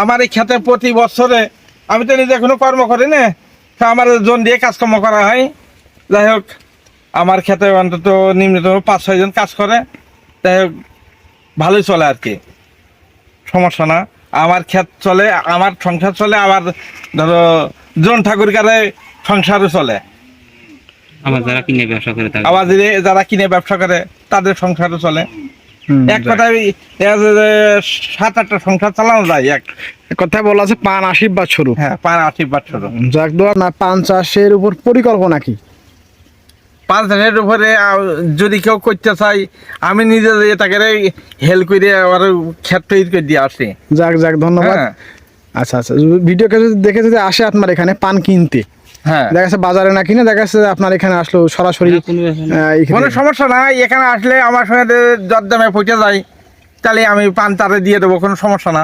আমার এই ক্ষেতে প্রতি বছরে আমি তো নিজে কোনো কর্ম করি না, তা আমার জন দিয়ে কাজকর্ম করা হয়। যাই হোক, আমার ক্ষেতে অন্তত নিম্নতম 5-6 জন কাজ করে। যাই হোক, ভালোই চলে আর কি, সমস্যা না। আমার ক্ষেত চলে, আমার সংসার চলে, আবার ধরো জন ঠাকুরকারে সংসারও চলে। আমার যারা কিনে ব্যবসা করে থাকে, আবার যারা কিনে ব্যবসা করে তাদের সংসারও চলে। এক কথায় 7-8টা সংসার চালানো যায়। কথা বলা আছে পান আশীর্বাদ শুরু। হ্যাঁ, 5-8 বছর। যাক দোয়া না, পান চাষের উপর পরিকল্পনা কি? 5 ধানের উপরে যদি কেউ করতে চাই, আমি নিজে তাকে হেল্প করে আবার ক্ষেত তৈরি করে দিয়ে আসি। যাক যাক, ধন্যবাদ। হ্যাঁ, আচ্ছা আচ্ছা, ভিডিওকে যদি দেখে যদি আসে আপনার এখানে পান কিনতে, হ্যাঁ, দেখা যাচ্ছে বাজারে না কিনে দেখা যাচ্ছে আপনার এখানে আসলো সরাসরি কোনো ব্যাপার না। কোনো সমস্যা নাই। এখানে আসলে আমার সঙ্গে দরদামে পৌঁছে যায়, তাহলে আমি পান তারে দিয়ে দেবো, কোনো সমস্যা না।